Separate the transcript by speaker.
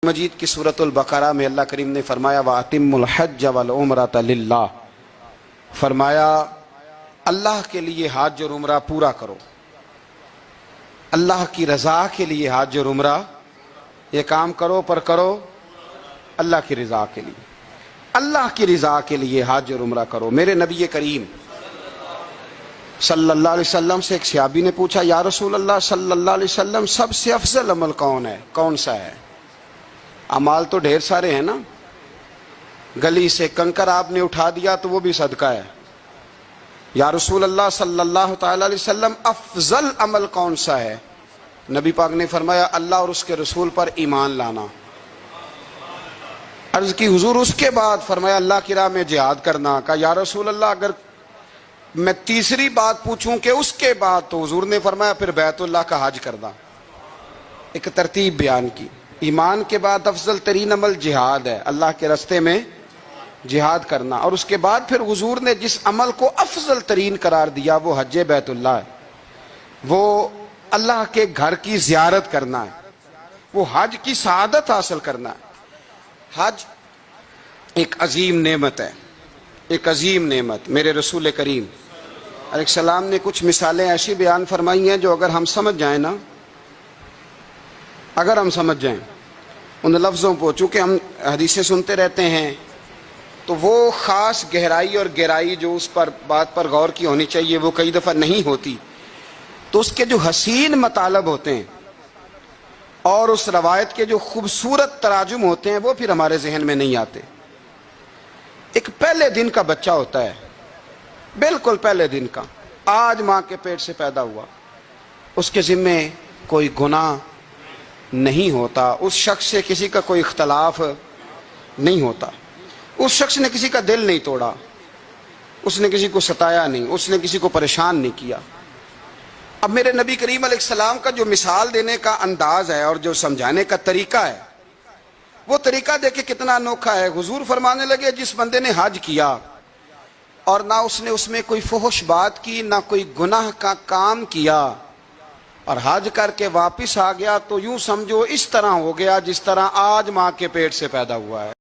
Speaker 1: مجید کی سورۃ البقرہ میں اللہ کریم نے فرمایا وَأَتِمُّ الْحَجَّ وَالْعُمْرَةَ لِلَّهِ، فرمایا اللہ کے لیے حج اور عمرہ پورا کرو، اللہ کی رضا کے لیے حج اور عمرہ یہ کام کرو، پر کرو اللہ کی رضا کے لیے، اللہ کی رضا کے لیے حج اور عمرہ کرو۔ میرے نبی کریم صلی اللہ علیہ وسلم سے ایک صحابی نے پوچھا یا رسول اللہ صلی اللہ علیہ وسلم سب سے افضل عمل کون سا ہے؟ اعمال تو ڈھیر سارے ہیں نا، گلی سے کنکر آپ نے اٹھا دیا تو وہ بھی صدقہ ہے۔ یا رسول اللہ صلی اللہ تعالی علیہ وسلم افضل عمل کون سا ہے؟ نبی پاک نے فرمایا اللہ اور اس کے رسول پر ایمان لانا۔ عرض کی حضور اس کے بعد؟ فرمایا اللہ کی راہ میں جہاد کرنا۔ کہا یا رسول اللہ اگر میں تیسری بات پوچھوں کہ اس کے بعد؟ تو حضور نے فرمایا پھر بیت اللہ کا حج کرنا۔ ایک ترتیب بیان کی، ایمان کے بعد افضل ترین عمل جہاد ہے، اللہ کے راستے میں جہاد کرنا، اور اس کے بعد پھر حضور نے جس عمل کو افضل ترین قرار دیا وہ حج بیت اللہ ہے، وہ اللہ کے گھر کی زیارت کرنا ہے، وہ حج کی سعادت حاصل کرنا ہے۔ حج ایک عظیم نعمت ہے، ایک عظیم نعمت۔ میرے رسول کریم علیہ السلام نے کچھ مثالیں ایسی بیان فرمائی ہیں جو اگر ہم سمجھ جائیں نا، اگر ہم سمجھ جائیں ان لفظوں کو، چونکہ ہم حدیثیں سنتے رہتے ہیں تو وہ خاص گہرائی اور گہرائی جو اس پر بات پر غور کی ہونی چاہیے وہ کئی دفعہ نہیں ہوتی، تو اس کے جو حسین مطالب ہوتے ہیں اور اس روایت کے جو خوبصورت تراجم ہوتے ہیں وہ پھر ہمارے ذہن میں نہیں آتے۔ ایک پہلے دن کا بچہ ہوتا ہے، بالکل پہلے دن کا، آج ماں کے پیٹ سے پیدا ہوا، اس کے ذمے کوئی گناہ نہیں ہوتا، اس شخص سے کسی کا کوئی اختلاف نہیں ہوتا، اس شخص نے کسی کا دل نہیں توڑا، اس نے کسی کو ستایا نہیں، اس نے کسی کو پریشان نہیں کیا۔ اب میرے نبی کریم علیہ السلام کا جو مثال دینے کا انداز ہے اور جو سمجھانے کا طریقہ ہے وہ طریقہ دیکھیں کتنا انوکھا ہے۔ حضور فرمانے لگے جس بندے نے حج کیا اور نہ اس نے اس میں کوئی فحش بات کی، نہ کوئی گناہ کا کام کیا، اور حج کر کے واپس آ گیا تو یوں سمجھو اس طرح ہو گیا جس طرح آج ماں کے پیٹ سے پیدا ہوا ہے۔